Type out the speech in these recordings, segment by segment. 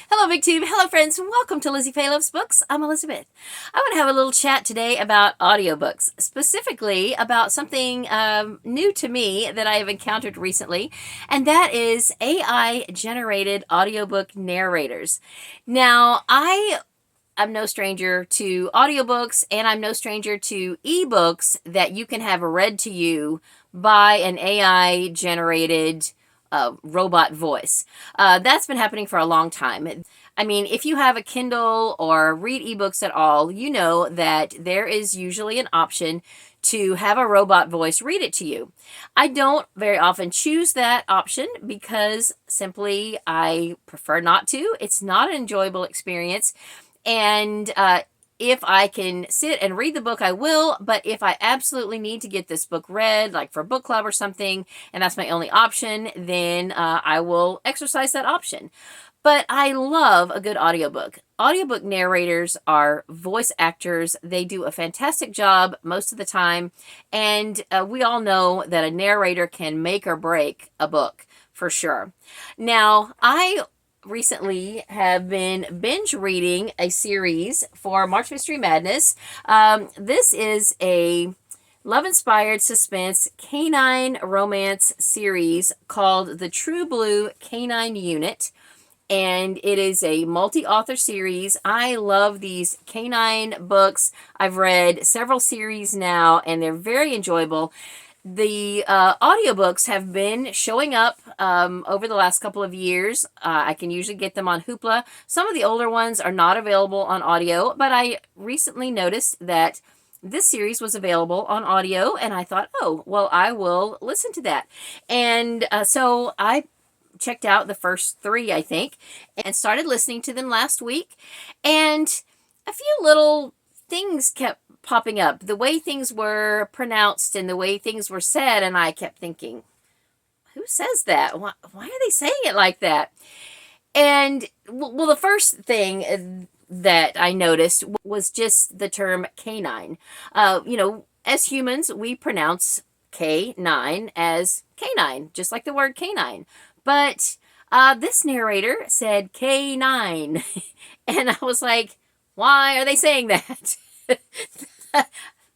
Hello, BigTube. Hello, friends. Welcome to LizziefayeLovesBooks. I'm Elizabeth. I want to have a little chat today about audiobooks, specifically about something new to me that I have encountered recently, and that is AI-generated audiobook narrators. Now, I'm no stranger to audiobooks, and I'm no stranger to ebooks that you can have read to you by an AI-generated robot voice. That's been happening for a long time. I mean, if you have a Kindle or read ebooks at all, you know that there is usually an option to have a robot voice read it to you. I don't very often choose that option because simply I prefer not to. It's not an enjoyable experience. And if I can sit and read the book, I will. But if I absolutely need to get this book read, like for book club or something, and that's my only option, then I will exercise that option. But I love a good audiobook. Audiobook narrators are voice actors. They do a fantastic job most of the time. And we all know that a narrator can make or break a book for sure. Now, I recently have been binge reading a series for March Mystery Madness. This is a love-inspired suspense canine romance series called The True Blue Canine Unit, and it is a multi-author series. I love these canine books. I've read several series now, and they're very enjoyable. The audiobooks have been showing up over the last couple of years. I can usually get them on Hoopla. Some of the older ones are not available on audio, but I recently noticed that this series was available on audio, and I thought, oh, well, I will listen to that. And so I checked out the first three, I think, and started listening to them last week. And a few little things kept popping up, the way things were pronounced and the way things were said, and I kept thinking, who says that? Why are they saying it like that? And well, the first thing that I noticed was just the term canine. As humans, we pronounce K9 as canine, just like the word canine. But this narrator said K9, and I was like, why are they saying that?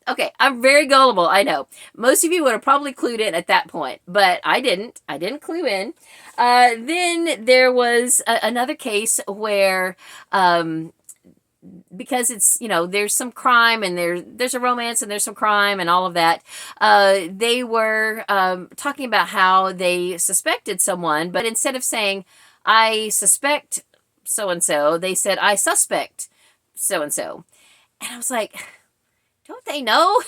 Okay, I'm very gullible, I know. Most of you would have probably clued in at that point, but I didn't. I didn't clue in. Then there was another case where, because it's, there's some crime and there's a romance and there's some crime and all of that, they were talking about how they suspected someone, but instead of saying, I suspect so-and-so, they said, I suspect so-and-so. And I was like, don't they know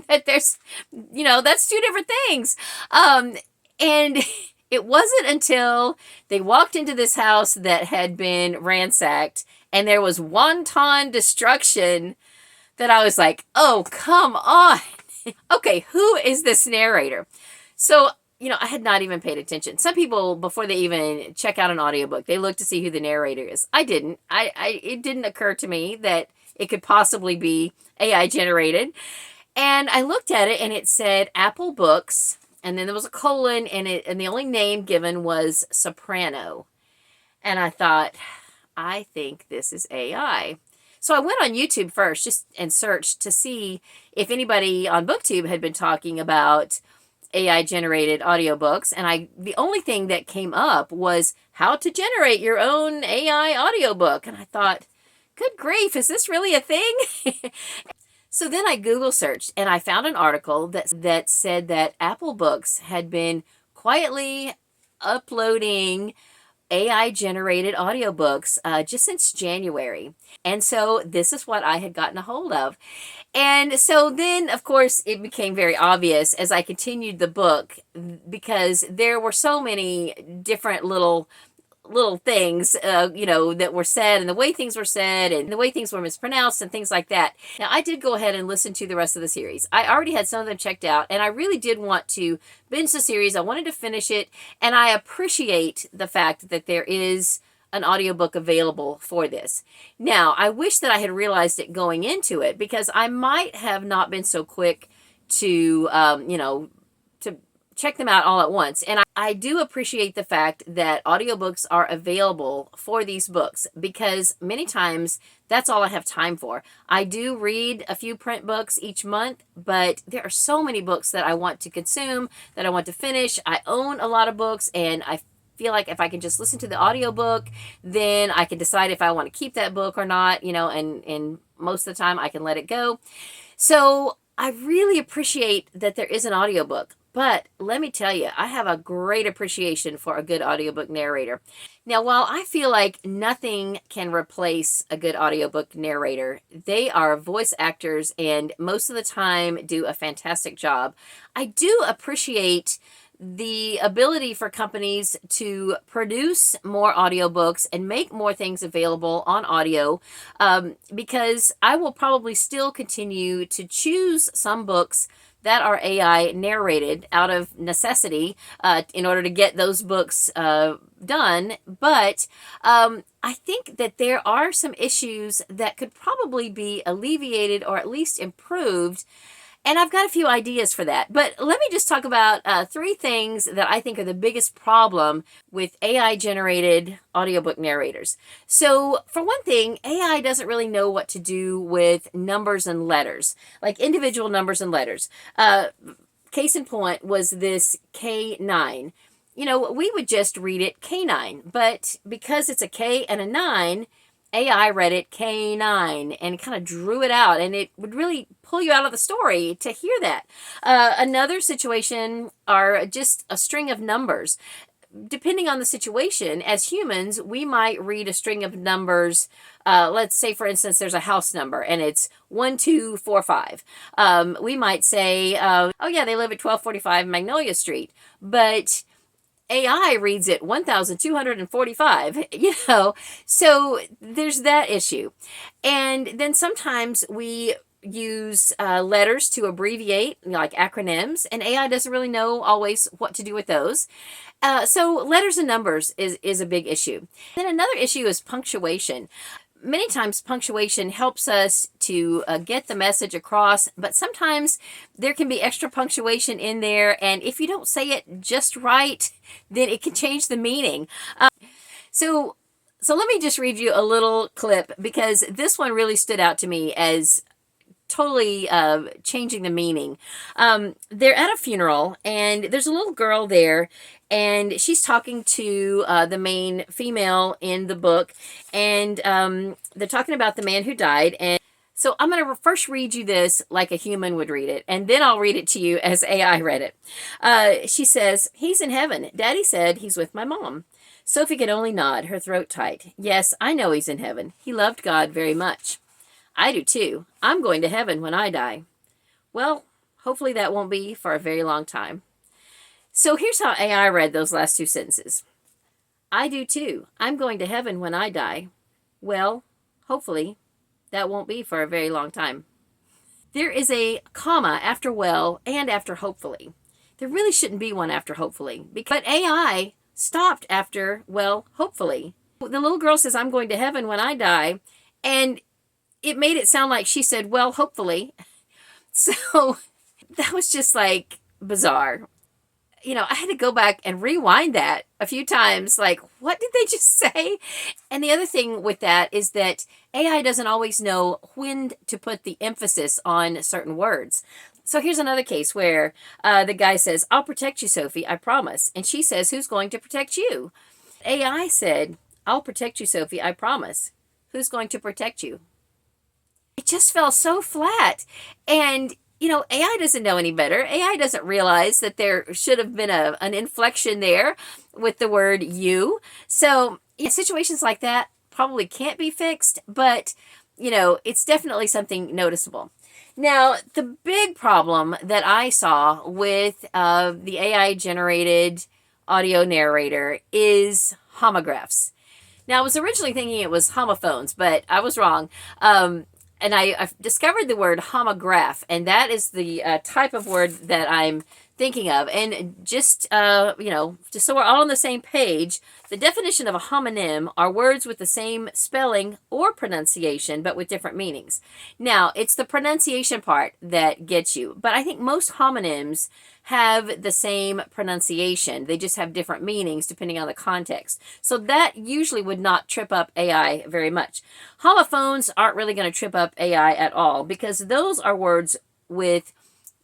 that there's, that's two different things. And it wasn't until they walked into this house that had been ransacked and there was wanton destruction that I was like, oh, come on. Okay, who is this narrator? So, I had not even paid attention. Some people, before they even check out an audiobook, they look to see who the narrator is. I didn't. It didn't occur to me that it could possibly be AI generated. And I looked at it and it said Apple Books, and then there was a colon, and the only name given was Soprano. And I thought, I think this is AI. So I went on YouTube first and searched to see if anybody on Booktube had been talking about AI generated audiobooks, and the only thing that came up was how to generate your own AI audiobook. And I thought, good grief, is this really a thing? So then I Google searched and I found an article that said that Apple Books had been quietly uploading AI generated audiobooks just since January. And so this is what I had gotten a hold of. And so then, of course, it became very obvious as I continued the book, because there were so many different little things, that were said, and the way things were said, and the way things were mispronounced, and things like that. Now, I did go ahead and listen to the rest of the series. I already had some of them checked out, and I really did want to binge the series. I wanted to finish it, and I appreciate the fact that there is an audiobook available for this. Now, I wish that I had realized it going into it, because I might have not been so quick to check them out all at once. And I do appreciate the fact that audiobooks are available for these books, because many times that's all I have time for. I do read a few print books each month, but there are so many books that I want to consume, that I want to finish. I own a lot of books, and I feel like if I can just listen to the audiobook, then I can decide if I want to keep that book or not, and most of the time I can let it go. So I really appreciate that there is an audiobook. But let me tell you, I have a great appreciation for a good audiobook narrator. Now, while I feel like nothing can replace a good audiobook narrator, they are voice actors and most of the time do a fantastic job. I do appreciate the ability for companies to produce more audiobooks and make more things available on audio, because I will probably still continue to choose some books that are AI narrated out of necessity, in order to get those books done. But I think that there are some issues that could probably be alleviated or at least improved. And I've got a few ideas for that. But let me just talk about 3 things that I think are the biggest problem with AI-generated audiobook narrators. So, for one thing, AI doesn't really know what to do with numbers and letters, like individual numbers and letters. Case in point was this K9. We would just read it K9, but because it's a K and a 9, AI read it K9 and kind of drew it out, and it would really pull you out of the story to hear that. Another situation are just a string of numbers. Depending on the situation, as humans, we might read a string of numbers. Let's say, for instance, there's a house number and it's 1245. We might say, oh yeah, they live at 1245 Magnolia Street. But AI reads it 1,245, so there's that issue. And then sometimes we use letters to abbreviate, like acronyms, and AI doesn't really know always what to do with those. So letters and numbers is a big issue. Then another issue is punctuation. Many times punctuation helps us to get the message across, but sometimes there can be extra punctuation in there, and if you don't say it just right, then it can change the meaning. So let me just read you a little clip, because this one really stood out to me as totally changing the meaning. They're at a funeral, and there's a little girl there, and she's talking to the main female in the book, and they're talking about the man who died. And so I'm going to first read you this like a human would read it, and then I'll read it to you as AI read it. She says, "He's in heaven. Daddy said he's with my mom." Sophie could only nod, her throat tight. "Yes, I know he's in heaven. He loved God very much." "I do too. I'm going to heaven when I die." "Well, hopefully that won't be for a very long time." So here's how AI read those last 2 sentences. "I do too. I'm going to heaven when I die. Well, hopefully that won't be for a very long time." There is a comma after well and after hopefully. There really shouldn't be one after hopefully, but AI stopped after well, hopefully. The little girl says, "I'm going to heaven when I die," and it made it sound like she said, "Well, hopefully." So that was just like bizarre. I had to go back and rewind that a few times. Like, what did they just say? And the other thing with that is that AI doesn't always know when to put the emphasis on certain words. So here's another case where the guy says, "I'll protect you, Sophie, I promise." And she says, "Who's going to protect you?" AI said, "I'll protect you, Sophie, I promise." Who's going to protect you? It just fell so flat. And AI doesn't know any better. AI doesn't realize that there should have been an inflection there with the word you. So situations like that probably can't be fixed, but it's definitely something noticeable. Now, the big problem that I saw with the AI generated audio narrator is homographs. Now, I was originally thinking it was homophones, but I was wrong. And I discovered the word homograph, and that is the type of word that I'm thinking of. And just, just so we're all on the same page, the definition of a homonym are words with the same spelling or pronunciation, but with different meanings. Now, it's the pronunciation part that gets you, but I think most homonyms have the same pronunciation. They just have different meanings depending on the context. So that usually would not trip up AI very much. Homophones aren't really going to trip up AI at all because those are words with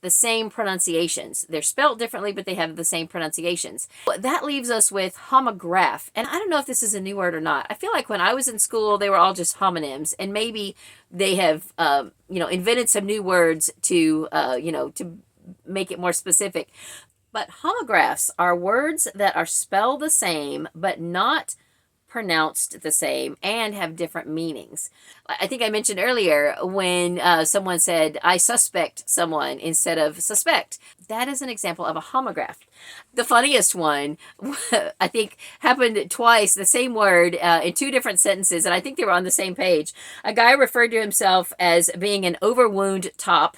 the same pronunciations. They're spelled differently, but they have the same pronunciations. That leaves us with homograph. And I don't know if this is a new word or not. I feel like when I was in school, they were all just homonyms, and maybe they have, invented some new words to make it more specific. But homographs are words that are spelled the same, but not pronounced the same and have different meanings. I think I mentioned earlier when someone said, I suspect someone instead of suspect. That is an example of a homograph. The funniest one, I think, happened twice, the same word in two different sentences, and I think they were on the same page. A guy referred to himself as being an overwound top,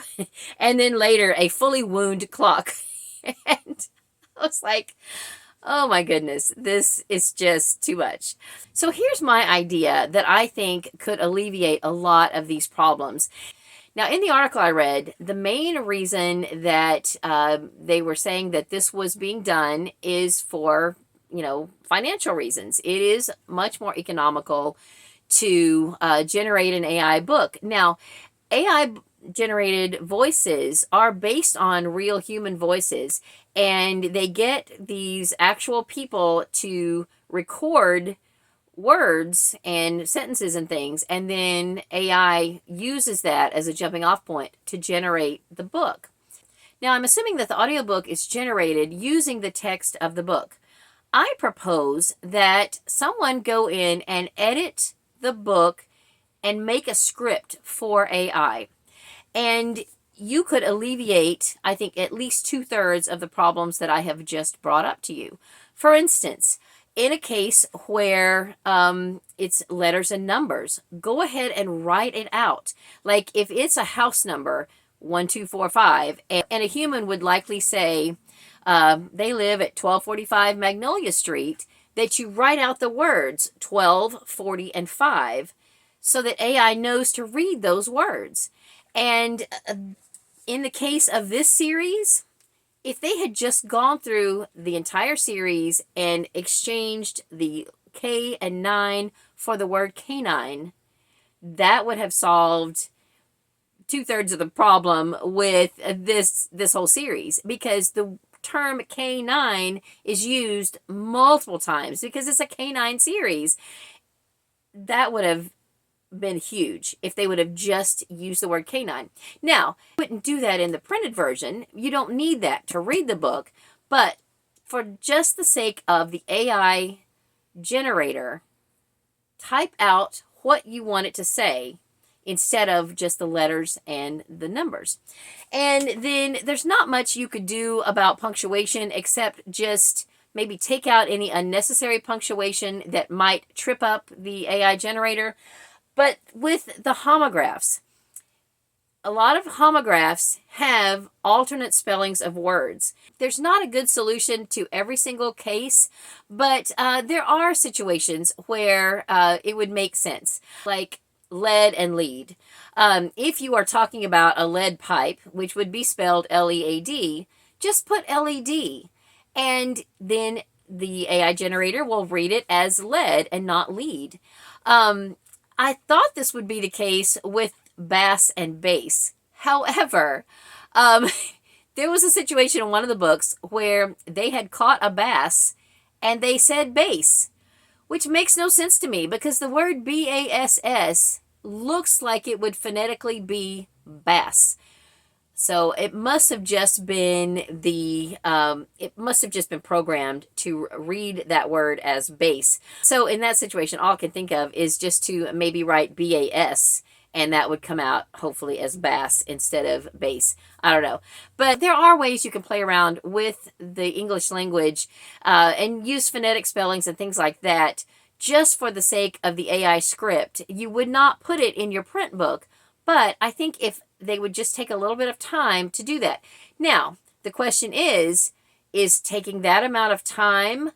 and then later a fully wound clock. And I was like, oh my goodness, this is just too much. So here's my idea that I think could alleviate a lot of these problems. Now, in the article I read, the main reason that they were saying that this was being done is for, financial reasons. It is much more economical to generate an AI book. Now, AI generated voices are based on real human voices, and they get these actual people to record words and sentences and things, and then AI uses that as a jumping off point to generate the book. Now, I'm assuming that the audiobook is generated using the text of the book. I propose that someone go in and edit the book and make a script for AI. And you could alleviate, I think, at least 2/3 of the problems that I have just brought up to you. For instance, in a case where it's letters and numbers, go ahead and write it out. Like if it's a house number, 1245, and a human would likely say they live at 1245 Magnolia Street, that you write out the words 12, 40, and 5 so that AI knows to read those words. And in the case of this series, if they had just gone through the entire series and exchanged the K and 9 for the word canine, that would have solved 2/3 of the problem with this whole series, because the term canine is used multiple times because it's a canine series. That would have been huge if they would have just used the word canine. Now, you wouldn't do that in the printed version. You don't need that to read the book, but for just the sake of the AI generator, type out what you want it to say instead of just the letters and the numbers. And then there's not much you could do about punctuation except just maybe take out any unnecessary punctuation that might trip up the AI generator. But with the homographs, a lot of homographs have alternate spellings of words. There's not a good solution to every single case, but there are situations where it would make sense, like lead and lead. If you are talking about a lead pipe, which would be spelled L-E-A-D, just put L-E-D, and then the AI generator will read it as lead and not lead. I thought this would be the case with bass and bass. However, there was a situation in one of the books where they had caught a bass and they said bass, which makes no sense to me because the word B-A-S-S looks like it would phonetically be bass. So it must have just been programmed to read that word as bass. So in that situation, all I can think of is just to maybe write B-A-S, and that would come out hopefully as bass instead of bass. I don't know. But there are ways you can play around with the English language and use phonetic spellings and things like that just for the sake of the AI script. You would not put it in your print book, but I think if they would just take a little bit of time to do that. Now, The question is taking that amount of time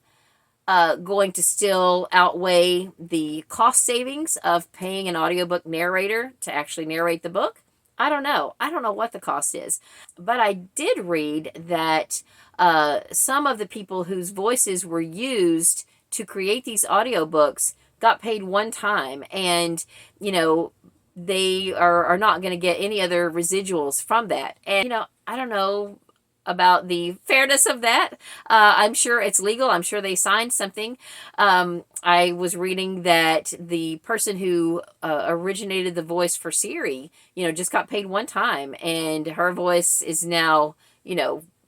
going to still outweigh the cost savings of paying an audiobook narrator to actually narrate the book? I don't know. I don't know what the cost is. But I did read that some of the people whose voices were used to create these audiobooks got paid one time, and they are not going to get any other residuals from that. And I don't know about the fairness of that. I'm sure it's legal. I'm sure they signed something. I was reading that the person who originated the voice for Siri, just got paid one time, and her voice is now,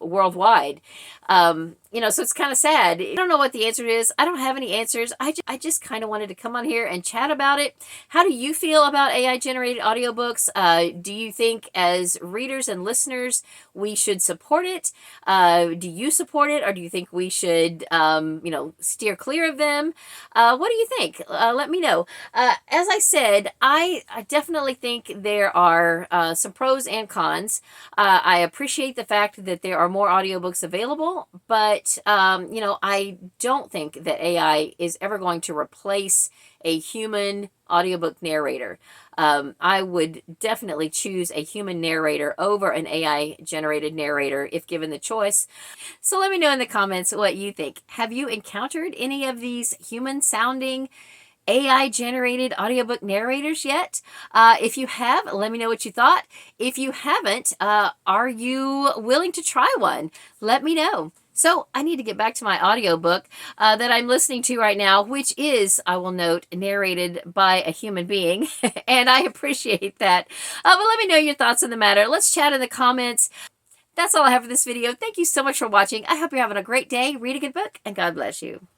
worldwide. So it's kind of sad. I don't know what the answer is. I don't have any answers. I just kind of wanted to come on here and chat about it. How do you feel about AI generated audiobooks? Do you think as readers and listeners we should support it? Do you support it, or do you think we should steer clear of them? What do you think? Let me know. As I said, I definitely think there are some pros and cons. I appreciate the fact that there are more audiobooks available, but I don't think that AI is ever going to replace a human audiobook narrator. I would definitely choose a human narrator over an AI generated narrator if given the choice. So let me know in the comments what you think. Have you encountered any of these human sounding AI generated audiobook narrators yet? If you have, let me know what you thought. If you haven't, are you willing to try one? Let me know. So I need to get back to my audiobook that I'm listening to right now, which is, I will note, narrated by a human being, and I appreciate that. But let me know your thoughts on the matter. Let's chat in the comments. That's all I have for this video. Thank you so much for watching. I hope you're having a great day. Read a good book, and God bless you.